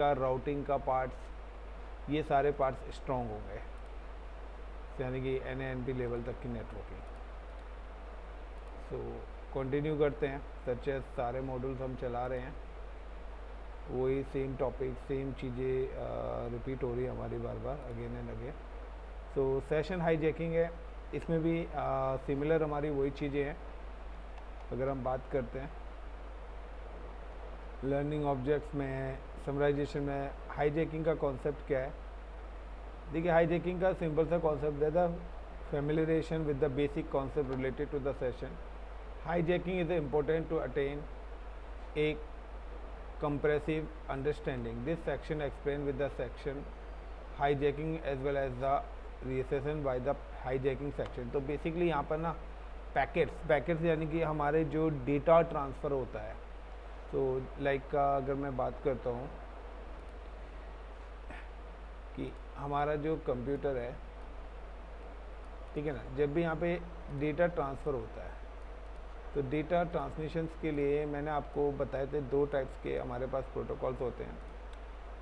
का, राउटिंग का पार्ट्स, ये सारे पार्ट्स स्ट्रॉन्ग होंगे, यानी कि NANP लेवल तक की नेटवर्किंग। सो कंटिन्यू करते हैं। सच है सारे मॉड्यूल्स हम चला रहे हैं, वही सेम टॉपिक, सेम चीज़ें रिपीट हो रही है हमारी बार बार, again and again. So session hijacking है, इसमें भी सिमिलर हमारी वही चीज़ें हैं। अगर हम बात करते हैं लर्निंग ऑब्जेक्ट्स में, समराइजेशन में, हाईजैकिंग का कॉन्सेप्ट क्या है। देखिए हाईजैकिंग का सिंपल सा कॉन्सेप्ट है, the familiarization with the basic concept related to the session. Hijacking is important to attain a comprehensive understanding. This section explains with the section hijacking as well as the reassessment by the hijacking section. तो basically यहाँ पर ना packets यानी कि हमारे जो data transfer होता है। तो लाइक अगर मैं बात करता हूँ कि हमारा जो कंप्यूटर है, ठीक है ना, जब भी यहाँ पे डेटा ट्रांसफ़र होता है तो डेटा ट्रांसमिशंस के लिए मैंने आपको बताए थे दो टाइप्स के हमारे पास प्रोटोकॉल्स होते हैं।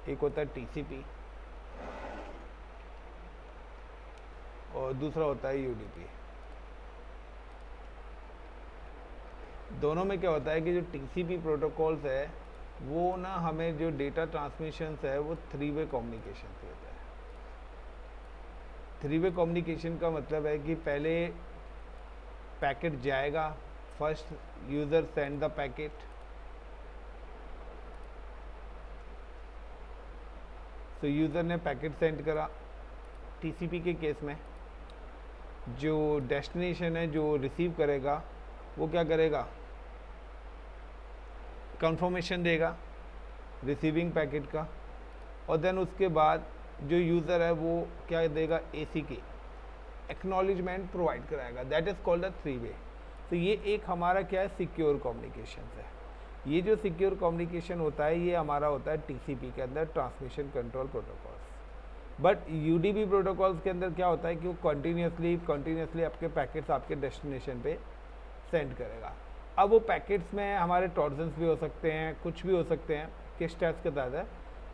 एक होता है TCP और दूसरा होता है UDP। दोनों में क्या होता है कि जो TCP प्रोटोकॉल्स है वो ना हमें जो डेटा ट्रांसमिशंस है वो 3-वे कम्युनिकेशन देता है। 3-वे कम्युनिकेशन का मतलब है कि पहले पैकेट जाएगा, first user send the packet, तो यूज़र ने पैकेट सेंड करा। TCP के केस में जो डेस्टिनेशन है, जो रिसीव करेगा, वो क्या करेगा, कंफर्मेशन देगा रिसीविंग पैकेट का, और देन उसके बाद जो यूज़र है वो क्या देगा, ACK एक्नॉलेजमेंट प्रोवाइड कराएगा। दैट इज़ कॉल्ड द 3-वे। तो ये एक हमारा क्या है, सिक्योर कम्युनिकेशन है। ये जो सिक्योर कम्युनिकेशन होता है ये हमारा होता है TCP के अंदर, transmission control protocols. But UDP protocols के अंदर क्या होता है कि वो कंटिन्यूसली आपके पैकेट्स आपके डेस्टिनेशन पे सेंड करेगा। अब वो पैकेट्स में हमारे टॉर्जन्स भी हो सकते हैं, कुछ भी हो सकते हैं, किस टाइप्स के तहत है।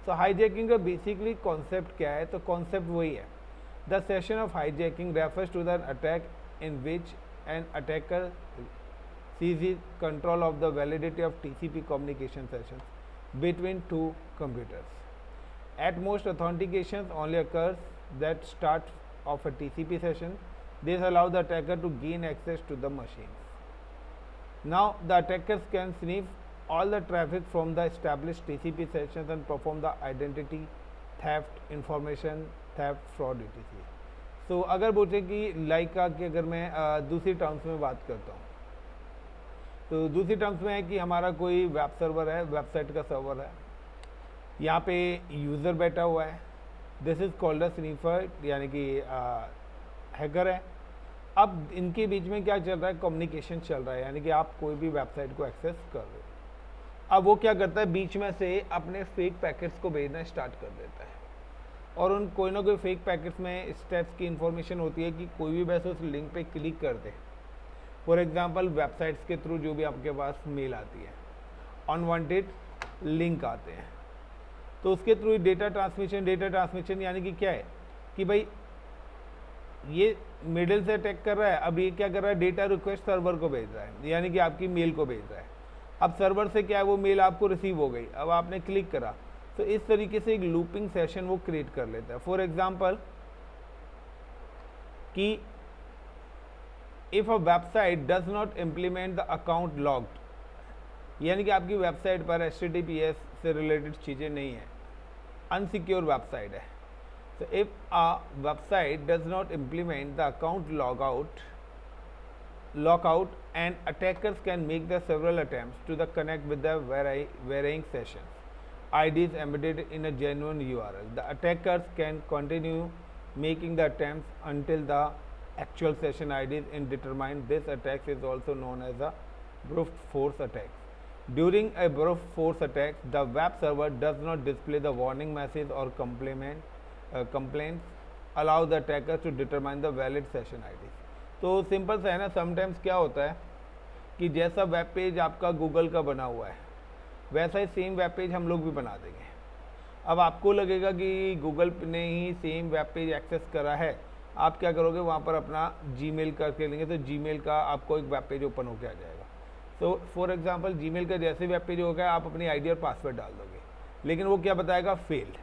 सो हाईजैकिंग का बेसिकली कॉन्सेप्ट क्या है, तो कॉन्सेप्ट वही है, the session of hijacking refers to the attack in which an attacker seizes control of the validity of TCP communication sessions between two computers. At most, authentications only occurs that start of a TCP session. This allows the attacker to gain access to the machines. Now, the attackers can sniff all the traffic from the established TCP sessions and perform the identity theft, information theft, fraud, etc. So, अगर बोलते कि like का कि अगर मैं दूसरी terms में बात करता हूँ, तो दूसरी टर्म्स में है कि हमारा कोई वेब सर्वर है, वेबसाइट का सर्वर है, यहाँ पे यूज़र बैठा हुआ है, this is called a sniffer, यानी कि हैकर है। अब इनके बीच में क्या चल रहा है, कम्युनिकेशन चल रहा है, यानी कि आप कोई भी वेबसाइट को एक्सेस कर रहे हो। अब वो क्या करता है, बीच में से अपने फेक पैकेट्स को भेजना स्टार्ट कर देता है, और उन कोई ना कोई फेक पैकेट्स में स्टेप्स की इंफॉर्मेशन होती है कि कोई भी वैसे उस लिंक पे क्लिक कर दे। फॉर एग्जांपल वेबसाइट्स के थ्रू जो भी आपके पास मेल आती है, अनवांटेड लिंक आते हैं, तो उसके थ्रू डेटा ट्रांसमिशन यानी कि क्या है कि भाई ये मिडिल से अटैक कर रहा है। अब ये क्या कर रहा है, डेटा रिक्वेस्ट सर्वर को भेज रहा है, यानी कि आपकी मेल को भेज रहा है। अब सर्वर से क्या है, वो मेल आपको रिसीव हो गई, अब आपने क्लिक करा, तो इस तरीके से एक लूपिंग सेशन वो क्रिएट कर लेता है। फॉर एग्जाम्पल कि if a website does not implement the account logged, यानी कि आपकी वेबसाइट पर HTTPS से रिलेटेड चीज़ें नहीं है, अनसिक्योर वेबसाइट है। तो if a website does not implement the account lockout and attackers can make the several attempts to the connect with the varying sessions IDs embedded in a genuine URL. The attackers can continue making the attempts until the actual session ID is indeterminate. This attack is also known as a brute force attack. During a brute force attack, the web server does not display the warning message or complaints, allow the attacker to determine the valid session ID. तो simple सा है ना, sometimes क्या होता है कि जैसा web page आपका गूगल का बना हुआ है, वैसा ही सेम वेब पेज हम लोग भी बना देंगे। अब आपको लगेगा कि गूगल ने ही सेम वेब पेज एक्सेस करा है, आप क्या करोगे, वहाँ पर अपना जीमेल करके लेंगे तो जीमेल का आपको एक वेब पेज ओपन होकर आ जाएगा। सो फॉर एग्जांपल जीमेल का जैसे वेब पेज होगा आप अपनी आईडी और पासवर्ड डाल दोगे, लेकिन वो क्या बताएगा, फेल्ड,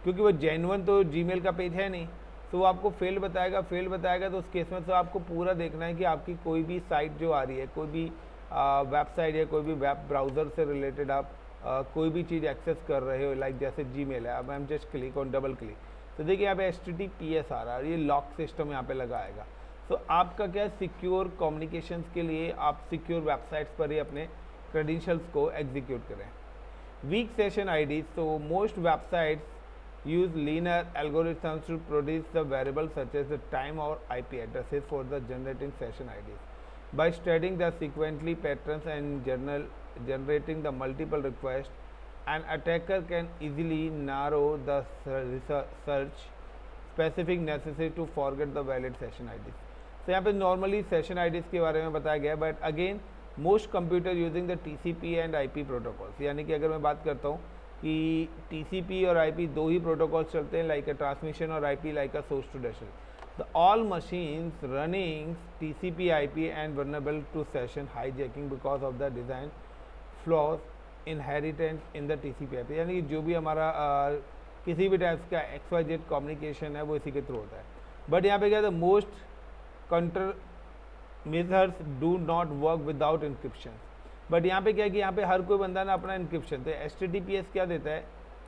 क्योंकि वो जेन्युइन तो जीमेल का पेज है नहीं, तो वो आपको फेल्ड बताएगा। फेल्ड बताएगा तो उस केस में तो आपको पूरा देखना है कि आपकी कोई भी साइट जो आ रही है, कोई भी वेबसाइट या कोई भी वेब ब्राउज़र से रिलेटेड आप कोई भी चीज़ एक्सेस कर रहे हो, लाइक जैसे जीमेल है, अब I am just click on double click, तो देखिए यहाँ पे HTTPS आ रहा है और ये लॉक सिस्टम यहाँ पे लगा आएगा। तो आपका क्या है, सिक्योर कम्युनिकेशंस के लिए आप सिक्योर वेबसाइट्स पर ही अपने क्रेडेंशियल्स को एग्जीक्यूट करें। Weak session ID, so most websites use linear algorithms to produce the variables such as the time or IP addresses for the generating session IDs. By studying the sequentially patterns and generating the multiple requests, an attacker can easily narrow the search specific necessary to forget the valid session IDs. तो यहाँ पे normally session IDs के बारे में बताया गया, but again most computer using the TCP and IP protocols, यानी कि अगर मैं बात करता हूँ कि TCP और IP दो ही प्रोटोकॉल्स चलते हैं, लाइक अ ट्रांसमिशन और IP like a source to destination. The all machines running TCP IP and vulnerable to session hijacking because of the design flaws inherent in the TCP IP, यानी कि जो भी हमारा किसी भी टाइप का XYZ communication है वो इसी के थ्रू होता है। बट यहाँ पे क्या है, the most control methods do not work without encryption. But यहाँ पे क्या है कि यहाँ पे हर कोई बंदा ना अपना इंक्रिप्शन, तो HTTPS क्या देता है,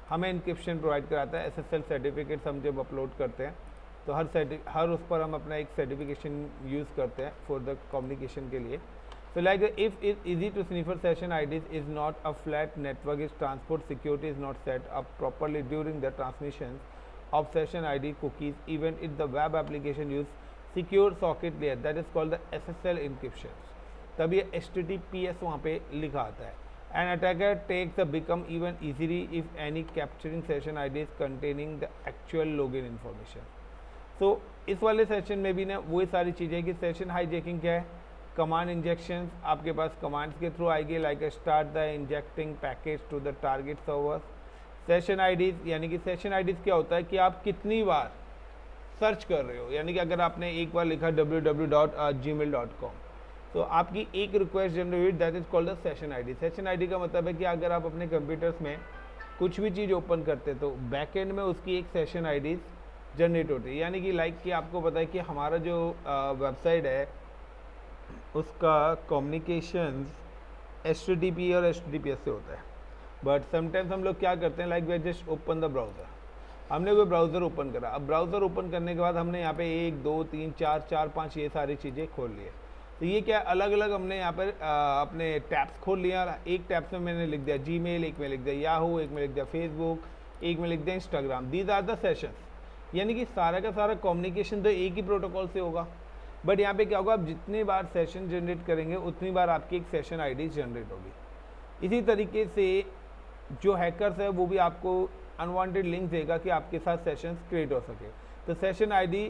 हमें इंक्रिप्शन प्रोवाइड कराता है। SSL सर्टिफिकेट्स हम जब अपलोड करते हैं तो हर उस पर हम अपना एक सर्टिफिकेशन यूज़ करते हैं फॉर द कम्युनिकेशन के लिए। So like if it's easy to sniffer session IDs is not a flat network, is transport security is not set up properly during the transmissions of session ID cookies, even if the web application use secure socket layer, that is called the SSL encryption, तब ये HTTPS वहाँ पे लिखा आता है। An attacker takes the become even easily if any capturing session IDs containing the actual login information. So इस वाले session में भी ना वही सारी चीज़ें कि सेशन हाईजैकिंग क्या है, कमांड इंजेक्शन आपके पास कमांड्स के थ्रू आएगी, like start the injecting package to the target server. Session IDs, यानी कि सेशन आईडीज क्या होता है कि आप कितनी बार सर्च कर रहे हो, यानी कि अगर आपने एक बार लिखा www.gmail.com तो आपकी एक request generate, that is called the session ID. Session ID का मतलब है कि अगर आप अपने कंप्यूटर्स में कुछ भी चीज़ ओपन करते तो बैक एंड में उसकी एक सेशन आईडी जनरेट होती है, यानी कि लाइक कि आपको पता है कि हमारा जो वेबसाइट है उसका कम्युनिकेशंस HTTP और HTTPS से होता है। बट समटाइम्स हम लोग क्या करते हैं, like we just open the browser, हमने कोई ब्राउज़र ओपन करा, अब ब्राउज़र ओपन करने के बाद हमने यहाँ पे 1 2 3 4 4 5 ये सारी चीज़ें खोल लिए। तो ये क्या अलग अलग हमने यहाँ पर अपने टैब्स खोल लिया। एक टैब में मैंने लिख दिया जीमेल, एक में लिख दिया याहू, एक में लिख दिया फेसबुक, एक में लिख दिया Instagram. These are the sessions, यानी कि सारा का सारा कम्युनिकेशन तो एक ही प्रोटोकॉल से होगा। बट यहाँ पे क्या होगा, आप जितनी बार सेशन जनरेट करेंगे उतनी बार आपकी एक सेशन आईडी जनरेट होगी। इसी तरीके से जो हैकर्स है वो भी आपको अनवांटेड लिंक देगा कि आपके साथ सेशंस क्रिएट हो सके। तो session ID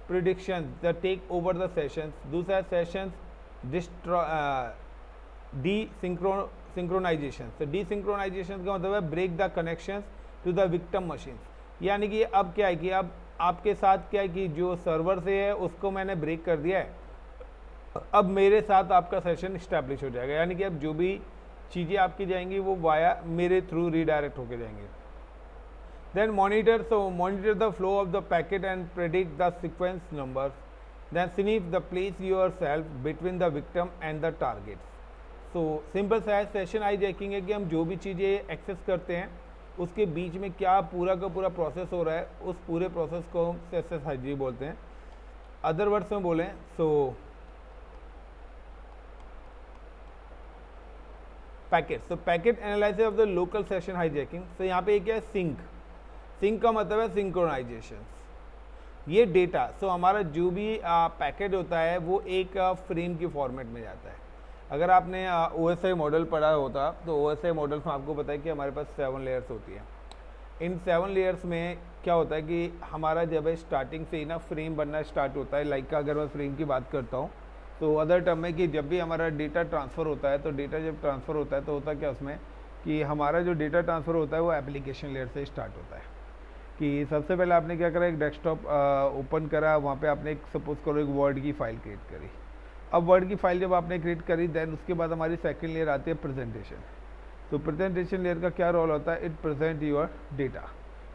prediction the take over the sessions. दूसरा सेशंस सिंक्रोनाइजेशन। तो सिंक्रोनाइजेशन का मतलब है break the connections to the victim machine, यानी कि अब क्या है कि अब आपके साथ क्या है कि जो सर्वर से है उसको मैंने ब्रेक कर दिया है, अब मेरे साथ आपका सेशन इस्टेब्लिश हो जाएगा, यानी कि अब जो भी चीज़ें आपकी जाएंगी वो वाया मेरे थ्रू रीडायरेक्ट होके जाएंगे। Then monitor, so monitor the flow of the packet and predict the sequence number. Then sniff the place yourself between the victim and the target. So simple सा है, session hijacking है कि हम जो भी चीज़ें एक्सेस करते हैं उसके बीच में क्या पूरा का पूरा प्रोसेस हो रहा है, उस पूरे प्रोसेस को हम SSID बोलते हैं। अदर वर्ड्स में बोलें so packet, so packet analysis of the local session hijacking. तो यहाँ पे क्या है, सिंक का मतलब है सिंक्रोनाइजेशन। ये डेटा, सो हमारा जो भी पैकेट होता है वो एक फ्रेम की फॉर्मेट में जाता है। अगर आपने OSI मॉडल पढ़ा होता तो OSI मॉडल्स में आपको पता है कि हमारे पास 7 लेयर्स होती हैं। इन 7 लेयर्स में क्या होता है कि हमारा जब स्टार्टिंग से ही ना फ्रेम बनना स्टार्ट होता है, लाइक अगर मैं फ्रेम की बात करता हूँ तो अदर टर्म में कि जब भी हमारा डेटा ट्रांसफ़र होता है तो डेटा जब ट्रांसफ़र होता है तो होता क्या उसमें कि हमारा जो डेटा ट्रांसफ़र होता है वो एप्लीकेशन लेयर से स्टार्ट होता है। कि सबसे पहले आपने क्या करा, एक डेस्कटॉप ओपन करा, वहाँ पे आपने एक सपोज करो एक वर्ड की फ़ाइल क्रिएट करी। अब वर्ड की फ़ाइल जब आपने क्रिएट करी, देन उसके बाद हमारी सेकंड लेयर आती है प्रेजेंटेशन। तो प्रेजेंटेशन लेयर का क्या रोल होता है, इट प्रेजेंट योर डेटा,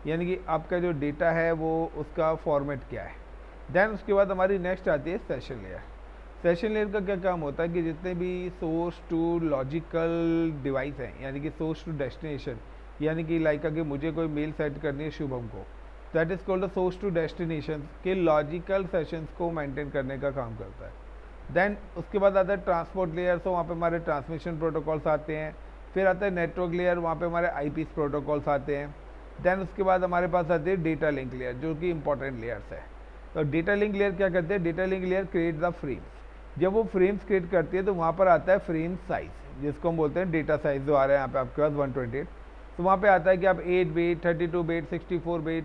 यानी कि आपका जो डेटा है वो उसका फॉर्मेट क्या है। देन उसके बाद हमारी नेक्स्ट आती है सेशन लेयर। सेशन लेयर का क्या काम होता है कि जितने भी सोर्स टू लॉजिकल डिवाइस हैं, यानी कि सोर्स टू डेस्टिनेशन, यानी कि लाइक अगर मुझे कोई मेल सेंड करनी है शुभम को, that is called the source to destination के लॉजिकल सेशंस को मेंटेन करने का काम करता है। देन उसके बाद आता है ट्रांसपोर्ट लेयर, तो वहाँ पे हमारे ट्रांसमिशन प्रोटोकॉल्स आते हैं। फिर आता है नेटवर्क लेयर, वहाँ पे हमारे आईपी प्रोटोकॉल्स आते हैं। देन उसके बाद हमारे पास आती है डेटा लिंक लेयर, जो कि इंपॉर्टेंट लेयर्स है। तो डेटा लिंक लेयर क्या करते हैं, data link layer create the frames. जब वो फ्रेम्स क्रिएट करती है तो वहाँ पर आता है फ्रेम साइज, जिसको हम बोलते हैं डेटा साइज, जो आ रहा है यहाँ पे आपके पास 128। तो वहाँ पे आता है कि आप 8 बिट, 32 बिट, 64 बिट,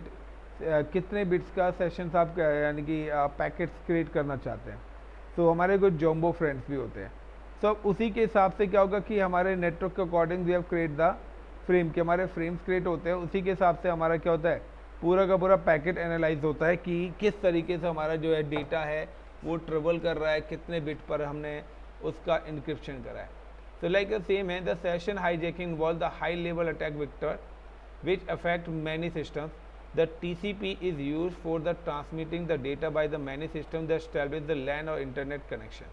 कितने बिट्स का सेशंस आप यानी कि पैकेट्स क्रिएट करना चाहते हैं। तो हमारे कुछ जॉम्बो फ्रेंड्स भी होते हैं। तो उसी के हिसाब से क्या होगा कि हमारे नेटवर्क के according we have create the frame, के हमारे फ्रेम्स क्रिएट होते हैं। उसी के हिसाब से हमारा क्या होता है, पूरा का पूरा पैकेट एनालाइज होता है कि किस तरीके से हमारा जो है डेटा है वो ट्रेवल कर रहा है, कितने बिट पर हमने उसका इंक्रिप्शन करा है। So like the same है, the session hijacking involves the high level attack vector which affect many systems. The TCP is used for the transmitting the data by the many systems that establish the LAN or internet connection.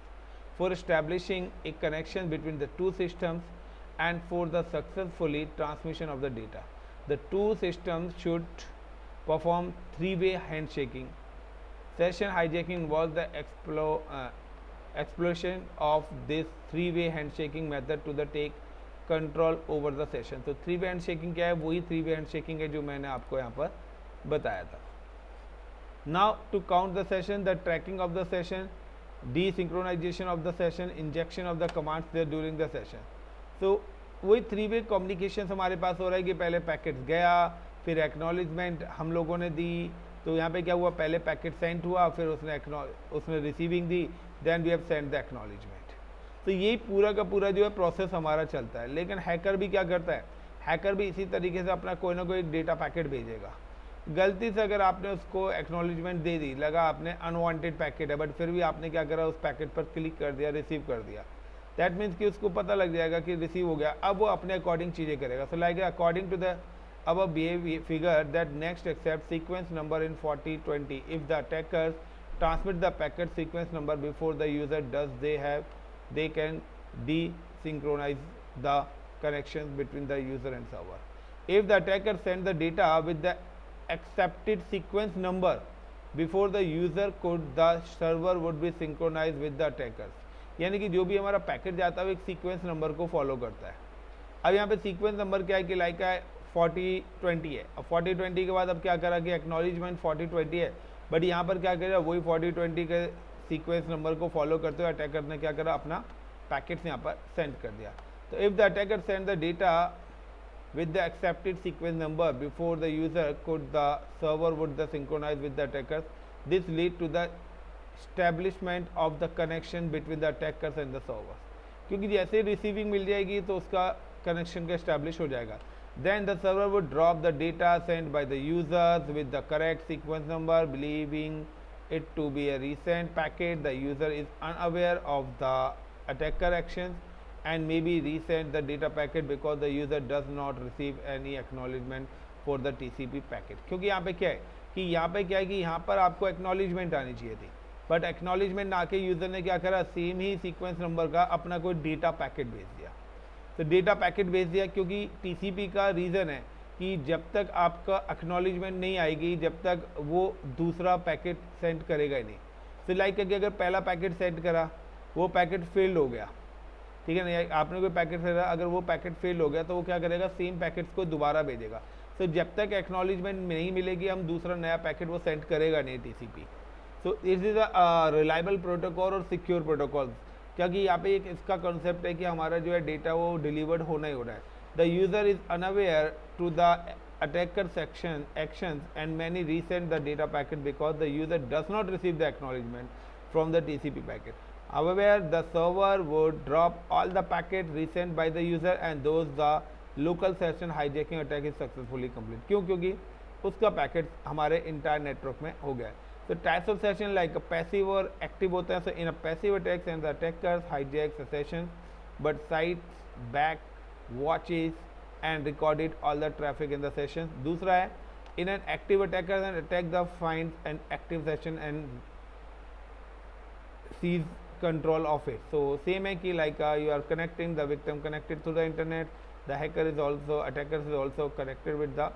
For establishing a connection between the two systems and for the successfully transmission of the data, the two systems should perform three-way handshaking. Session hijacking involves the explosion of this three-way handshaking method to the take control over the session. तो three way handshaking क्या है, वही three way handshaking है जो मैंने आपको यहाँ पर बताया था। Now to count the session, the tracking of the session, desynchronization of the session, injection of the commands there during the session. तो वही थ्री वे कम्युनिकेशन हमारे पास हो रहा है कि पहले पैकेट गया, फिर एक्नॉलेजमेंट हम लोगों ने दी। तो यहाँ पे क्या हुआ, पहले पैकेट सेंड हुआ, फिर उसने रिसीविंग दी, then we have send the acknowledgement. तो यही पूरा का पूरा जो है प्रोसेस हमारा चलता है। लेकिन हैकर भी क्या करता है, हैकर भी इसी तरीके से अपना कोई ना कोई डेटा पैकेट भेजेगा। गलती से अगर आपने उसको एक्नॉलेजमेंट दे दी, लगा आपने अनवांटेड पैकेट है, बट फिर भी आपने क्या करा, उस पैकेट पर क्लिक कर दिया, रिसीव कर दिया, दैट मीन्स कि उसको पता लग जाएगा कि रिसीव हो गया। अब वो अपने अकॉर्डिंग चीज़ें करेगा। So like according to the above behavior figure that next accept sequence number in 4020 if the attackers transmit the packet sequence number before the user does, they can desynchronize the connections between the user and server. If the attacker sends the data with the accepted sequence number before the user could, the server would be synchronized with the attackers. यानी कि जो भी हमारा packet जाता है वो एक sequence number को फॉलो करता है। अब यहाँ पे सीक्वेंस नंबर क्या है कि लाइक है 4020 है। अब 4020 के बाद अब क्या करा कि एक्नॉलेजमेंट 4020 है, बट यहाँ पर क्या करेगा, वही 4020 के सीक्वेंस नंबर को फॉलो करते हुए अटैकर ने क्या करा, अपना पैकेट्स यहाँ पर सेंड कर दिया। तो if the attacker send the data with the accepted sequence number before the user could, the server would the synchronize with the attackers. This lead to the establishment of the connection between the attackers and the server. क्योंकि जैसे receiving मिल जाएगी तो उसका connection का establish हो जाएगा। Then the server would drop the data sent by the users with the correct sequence number, believing it to be a recent packet. The user is unaware of the attacker actions and maybe resend the data packet because the user does not receive any acknowledgement for the TCP packet. क्योंकि यहाँ पे क्या है कि यहाँ पर आपको acknowledgement आनी चाहिए थी, बट एक्नॉलेजमेंट ना के यूज़र ने क्या करा, सेम ही सीक्वेंस नंबर का अपना कोई डेटा पैकेट भेज दिया। तो डेटा पैकेट भेज दिया क्योंकि टीसीपी का रीज़न है कि जब तक आपका एक्नॉलेजमेंट नहीं आएगी, जब तक वो दूसरा पैकेट सेंड करेगा ही नहीं। तो लाइक करके अगर पहला पैकेट सेंड करा, वो पैकेट फेल्ड हो गया, ठीक है ना, आपने कोई पैकेट भेजा, अगर वो पैकेट फेल हो गया तो वो क्या करेगा, सेम पैकेट्स को दोबारा भेजेगा। तो जब तक एक्नॉलेजमेंट नहीं मिलेगी, हम दूसरा नया पैकेट वो सेंड करेगा नहीं TCP. So it is a reliable protocol और सिक्योर प्रोटोकॉल, क्योंकि यहाँ पे एक इसका कॉन्सेप्ट है कि हमारा जो है डेटा वो डिलीवर्ड होना ही हो रहा है। The user is unaware to the attacker section actions and many resend the data packet because the user does not receive the acknowledgement from the TCP packet. However, the server would drop all the packets resent by the user and those the local session hijacking attack is successfully complete. क्यों? क्योंकि उसका packet हमारे entire network में हो गया है। तो types of session like passive और एक्टिव होते हैं। So in a passive attacks and the attackers hijack the session but sits back watches and recorded all the traffic in the session. दूसरा है in an active attacker and attack the find an active session and seize control of it. So same है कि like you are connecting the victim connected to the internet, the hacker is also attackers is also connected with the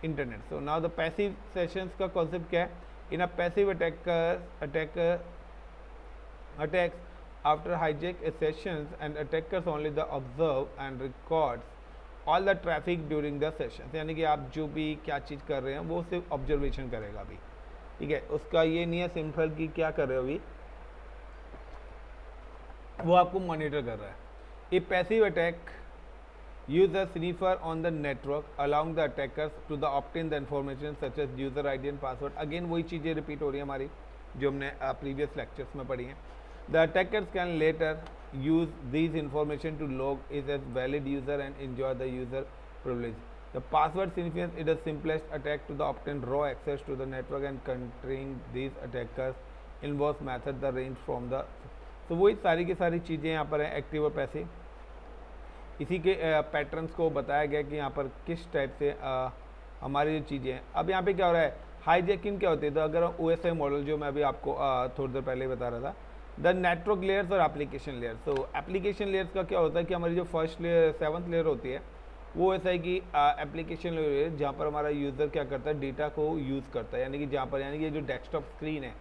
internet. So now the passive sessions का concept क्या है? In a passive attacker attacks after hijack a sessions and attackers only the observe and records all the traffic during the sessions. यानी कि आप जो भी क्या चीज़ कर रहे हैं वो सिर्फ ऑब्जर्वेशन करेगा अभी, ठीक है। उसका ये नहीं है सिंपल कि क्या कर रहे हो अभी, वो आपको मॉनिटर कर रहा है। A passive attack use a sniffer on the network allowing the attackers to the obtain the information such as user ID and password. Again वही चीज़ें रिपीट हो रही हैं हमारी जो हमने प्रीवियस लेक्चर्स में पढ़ी हैं। The attackers can later use this information to log is as valid user and enjoy the user privilege. The password significance is the simplest attack to the obtain raw access to the network and countering this attackers involve method the range from the. तो वही सारी की सारी चीज़ें यहाँ पर हैं active और पैसिव। इसी के पैटर्न्स को बताया गया कि यहाँ पर किस टाइप से हमारी जो चीज़ें हैं। अब यहाँ पे क्या हो रहा है, हाईजैकिंग क्या होती है। तो अगर OSI मॉडल जो मैं अभी आपको थोड़ी देर पहले बता रहा था, द नेटवर्क लेयर्स और एप्लीकेशन लेयर्स। तो एप्लीकेशन लेयर्स का क्या होता है कि हमारी जो फर्स्ट लेयर 7th लेयर होती है वो ऐसा है कि एप्लीकेशन लेयर जहाँ पर हमारा यूज़र क्या करता है, डेटा को यूज़ करता है, यानी कि जहाँ पर यानी कि जो डेस्कटॉप स्क्रीन है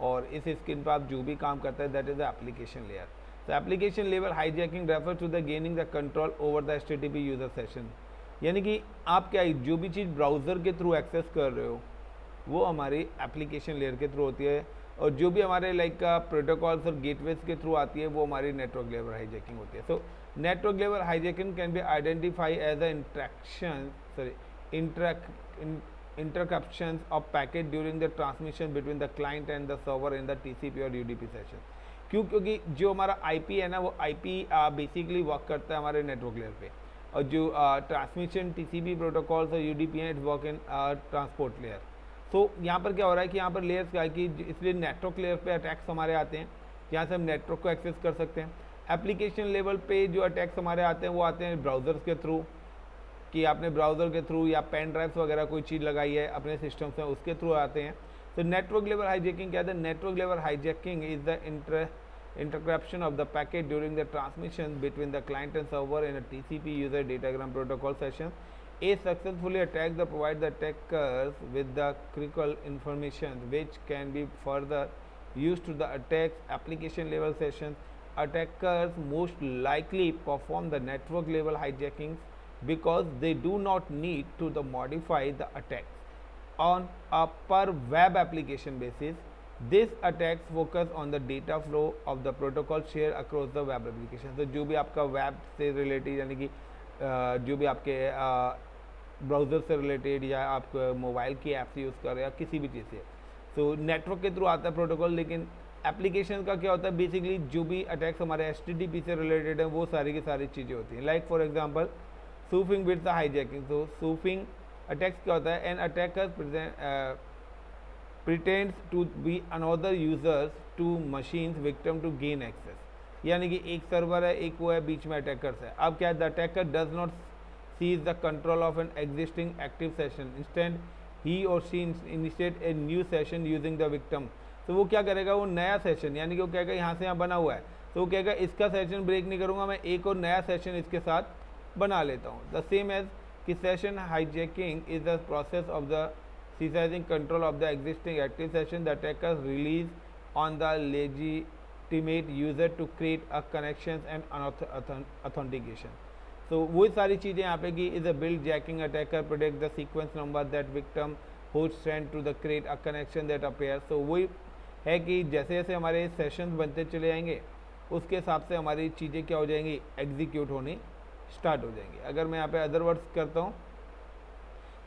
और इस स्क्रीन पर आप जो भी काम करते हैं that is the application layer. तो application level hijacking refer to the gaining the control over the HTTP user session. यानी कि आप क्या जो भी चीज़ ब्राउज़र के थ्रू एक्सेस कर रहे हो वो हमारी एप्लीकेशन लेयर के थ्रू होती है, और जो भी हमारे लाइक प्रोटोकॉल्स और गेटवेज के थ्रू आती है वो हमारी नेटवर्क लेवल हाईजैकिंग होती है। So network level hijacking can be identify as a interruptions of packet during the transmission between the client and the server in the TCP और UDP session। क्योंकि जो हमारा IP है ना वो IP बेसिकली वर्क करता है हमारे नेटवर्क लेयर पे, और जो ट्रांसमिशन TCP प्रोटोकॉल्स और UDP हैं it work in transport layer. तो यहाँ पर क्या हो रहा है कि यहाँ पर लेयर्स क्या है कि इसलिए नेटवर्क लेयर पे अटैक्स हमारे आते हैं जहाँ से हम नेटवर्क को एक्सेस कर सकते हैं। एप्लीकेशन लेवल पे जो अटैक्स हमारे आते हैं वो आते हैं ब्राउज़र्स के थ्रू, कि आपने ब्राउज़र के थ्रू या पेन ड्राइव्स वगैरह कोई चीज़ लगाई है अपने सिस्टम से उसके थ्रू आते हैं। तो नेटवर्क लेवल हाईजैकिंग क्या है, network level hijacking is the interruption of the packet during the transmission between the client and server in a TCP user datagram protocol session. A successfully attack the provide the attackers with the critical information which can be further used to the attacks application level sessions. Attackers most likely perform the network level hijackings because they do not need to modify the attacks on a per web application basis. This attacks focus on the data flow of the protocol share across the web application. तो जो भी आपका web से related यानी कि जो भी आपके ब्राउज़र से रिलेटेड या आप मोबाइल की ऐप्स यूज़ कर रहे हैं या किसी भी चीज़ से, तो नेटवर्क के थ्रू आता है प्रोटोकॉल। लेकिन एप्लीकेशन का क्या होता है, बेसिकली जो भी अटैक्स हमारे HTTP से रिलेटेड है वो सारी की सारी चीज़ें होती हैं। Like for example spoofing with the hijacking. तो सूफिंग अटैक्स क्या होता है, an attacker pretends to be another users to machines victim to gain access। यानी कि एक सर्वर है एक वो है बीच में अटैकर्स है। अब क्या है, the attacker does not seize the control of an existing active session, instant ही और she initiate a new session using the victim. तो वो क्या करेगा, वो नया सेशन यानी कि वो कहेगा यहाँ से यहाँ बना हुआ है तो वो कहेगा इसका सेशन ब्रेक नहीं करूँगा, मैं एक और नया सेशन इसके साथ बना लेता हूँ। द सेम एज कि session hijacking is the process of the seizing control of the existing active session. The attackers release on the legitimate user to create a connections and authentication. So वही सारी चीज़ें यहाँ पे कि is a build jacking attacker predict the sequence number that victim host send to the create a connection that appears. So वही है कि जैसे जैसे हमारे सेशंस बनते चले जाएंगे उसके हिसाब से हमारी चीज़ें क्या हो जाएंगी, एग्जीक्यूट होनी स्टार्ट हो जाएंगी। अगर मैं यहाँ पे अदर वर्ड्स करता हूँ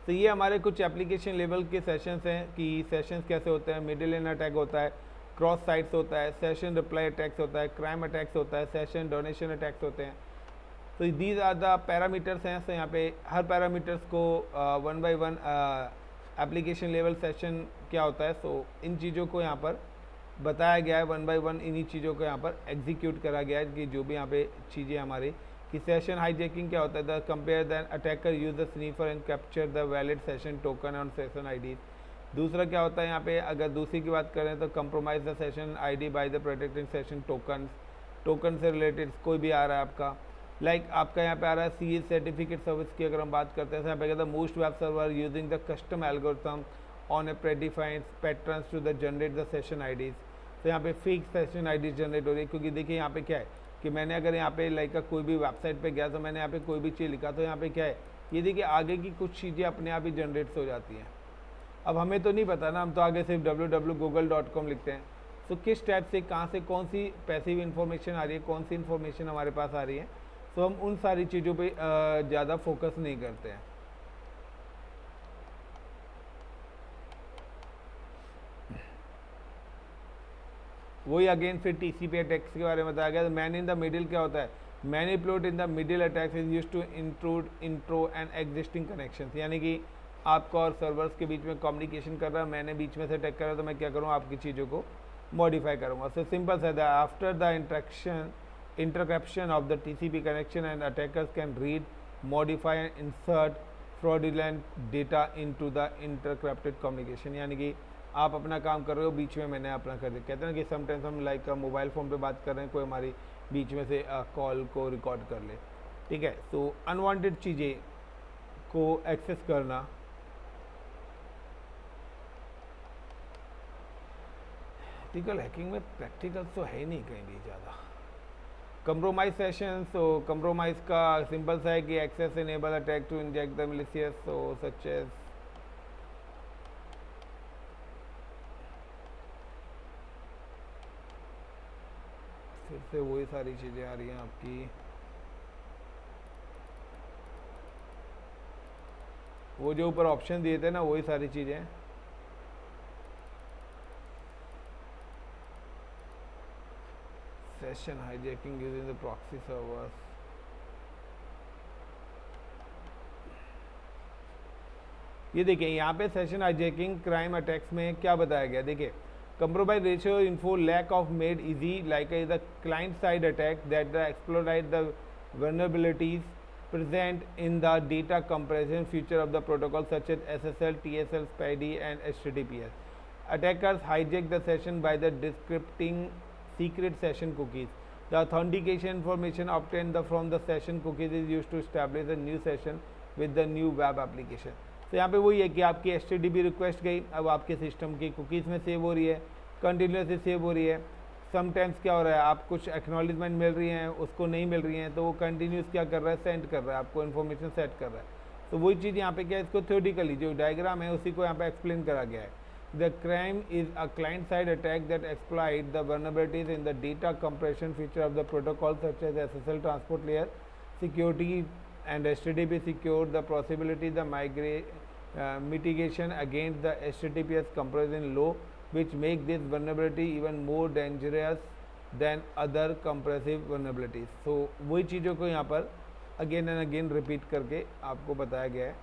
तो ये हमारे कुछ एप्लीकेशन लेवल के सेशंस हैं कि सेशंस कैसे होते हैं। मिडिल इन अटैक होता है, क्रॉस साइट्स होता है, सेशन रिप्लाई अटैक्स होता है, क्राइम अटैक्स होता है, सेशन डोनेशन अटैक्स होते हैं। तो दीज आर द पैरामीटर्स हैं। सो यहाँ पे हर पैरामीटर्स को one by one application level session क्या होता है, सो इन चीज़ों को यहाँ पर बताया गया है वन बाय वन। इन्हीं चीज़ों को यहाँ पर एग्जीक्यूट करा गया है कि जो भी यहाँ पे चीज़ें हमारी कि सेशन हाईजैकिंग क्या होता है, the compare than attacker use the sniffer and capture the valid session token on session ID. दूसरा क्या होता है यहाँ पे, अगर दूसरी की बात करें तो compromise the session ID by the protecting session token. Token से रिलेटेड कोई भी आ रहा है आपका, लाइक आपका यहाँ पे आ रहा है सी सर्टिफिकेट सर्विस की अगर हम बात करते हैं, यहाँ पे कहता है most web server using the custom algorithm on a predefined patterns to the generate the session IDs. तो यहाँ पे फेक सेशन आईडीज जनरेट हो रही है, क्योंकि देखिए यहाँ पे क्या है कि मैंने अगर यहाँ पे लाइक कोई भी वेबसाइट पे गया तो मैंने यहाँ पे कोई भी चीज़ लिखा, तो यहाँ पे क्या है ये देखिए आगे की कुछ चीज़ें अपने आप ही जनरेट हो जाती हैं। अब हमें तो नहीं पता ना, हम तो आगे सिर्फ www.google.com लिखते हैं। तो किस टाइप से कहाँ से कौन सी पैसिव इन्फॉर्मेशन आ रही है, कौन सी इन्फॉर्मेशन हमारे पास आ रही है, तो हम उन सारी चीज़ों पे ज़्यादा फोकस नहीं करते हैं। वही अगेन फिर टीसीपी अटैक्स के बारे में बताया गया। मैन इन द मिडिल क्या होता है, manipulate in the middle attacks is used to intrude intro and existing connections, यानी कि आपका और सर्वर्स के बीच में कम्युनिकेशन कर रहा है, मैंने बीच में से अटैक कर रहा है, तो मैं क्या करूँ आपकी चीज़ों को मॉडिफाई करूँगा। सो सिंपल से after the interruption of the TCP connection and attackers can read, modify and insert fraudulent data into the intercepted communication, यानी कि आप अपना काम कर रहे हो, बीच में मैंने अपना कर दिया। कहते हैं ना कि समटाइम्स हम लाइक मोबाइल फ़ोन पे बात कर रहे हैं, कोई हमारी बीच में से कॉल को रिकॉर्ड कर ले, ठीक है। तो अनवांटेड चीज़ें को एक्सेस करना, प्रैक्टिकल हैकिंग में प्रैक्टिकल तो है ही नहीं कहीं भी ज़्यादा। कंप्रोमाइज सेशन, तो कंप्रोमाइज का सिंपल सा है कि access enable attack to inject the malicious, so such as फिर से वही सारी चीज़ें आ रही हैं आपकी। वो जो ऊपर ऑप्शन दिए थे ना, वही सारी चीज़ें। Session hijacking using the proxy servers, ये देखिए यहाँ पे सेशन हाईजैकिंग क्राइम अटैक्स में क्या बताया गया, देखिए compromise ratio info lack of made easy like the client side attack that exploit the vulnerabilities present in the data compression feature of the protocol such as SSL, TSL, SPID and HTTPS. Attackers hijack the session by the decrypting secret session cookies. The authentication information obtained from the session cookies is used to establish a new session with the new web application. तो यहाँ पे वही है कि आपकी HTTP request गई, अब आपके सिस्टम की कुकीज़ में सेव हो रही है, कंटिन्यूसली सेव हो रही है। समटाइम्स क्या हो रहा है, आप कुछ एक्नॉलेजमेंट मिल रही हैं, उसको नहीं मिल रही हैं, तो वो कंटिन्यूस क्या कर रहा है, सेंड कर रहा है, आपको इन्फॉर्मेशन सेट कर रहा है। तो वही चीज़ यहाँ पे क्या है, इसको थ्योरेटिकली जो डायग्राम है उसी को यहाँ पे एक्सप्लेन करा गया है। The crime is a client-side attack that exploits the vulnerabilities in the data compression feature of the protocol such as SSL transport layer, security and HTTP secure, the possibility the mitigation against the HTTPS compression low, which make this vulnerability even more dangerous than other compressive vulnerabilities. So वही चीज़ों को यहाँ पर again and again repeat करके आपको बताया गया है।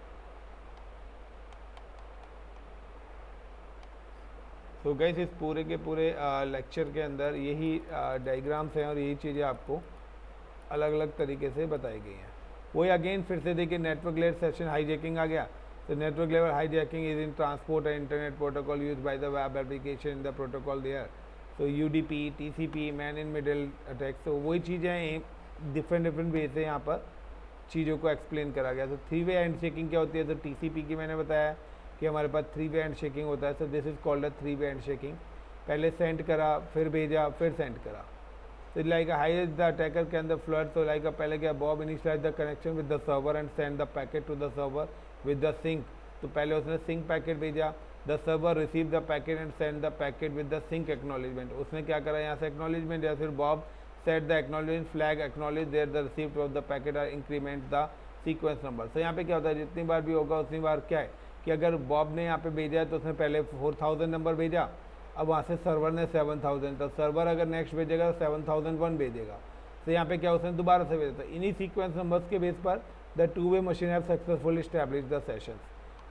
तो गैस इस पूरे के पूरे लेक्चर के अंदर यही डायग्राम्स हैं और यही चीज़ें आपको अलग अलग तरीके से बताई गई हैं। वही अगेन फिर से देखिए नेटवर्क लेयर सेशन हाईजैकिंग आ गया। तो network level hijacking is in transport and internet protocol use by the web application in the protocol there. तो UDP, TCP, man in middle attacks, तो वही चीज़ें डिफरेंट वे से यहाँ पर चीज़ों को एक्सप्लेन करा गया। तो 3-वे हैंडशेकिंग क्या होती है, तो टीसीपी की मैंने बताया कि हमारे पास 3-वे हैंडशेकिंग होता है। So this is called a 3-वे हैंडशेकिंग। पहले सेंड करा, फिर भेजा, फिर सेंड करा। तो लाइक हाइज द अटैकर के अंदर फ्लड, तो लाइक पहले क्या, Bob initialize the connection with the server and send the packet to the server with the sync. तो पहले उसने सिंक पैकेट भेजा, the server receive the packet and send the packet with the sync acknowledgement. उसने क्या करा, यहाँ से acknowledgement, या फिर Bob set the acknowledgement flag acknowledge there the received of the packet are increment the sequence number. तो यहाँ पे क्या होता है, जितनी बार भी होगा उतनी बार क्या है कि अगर बॉब ने यहाँ पे भेजा है तो उसने पहले 4000 नंबर भेजा, अब वहाँ से सर्वर ने 7000, तो सर्वर अगर नेक्स्ट भेजेगा तो 7001 भेजेगा। तो यहाँ पे क्या उसने दोबारा से भेजा था। इन्हीं सीक्वेंस नंबर्स के बेस पर the two way machine have successfully establish the session,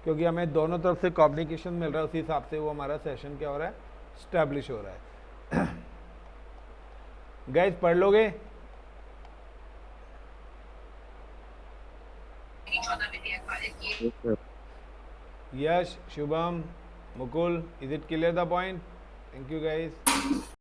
क्योंकि हमें दोनों तरफ से कम्युनिकेशन मिल रहा है, उसी हिसाब से वो हमारा सेशन क्या हो रहा है, स्टैब्लिश हो रहा है। गाइस पढ़ लोगे? Yes, sir. Yash, Shubham, Mukul, is it clear the point? Thank you guys.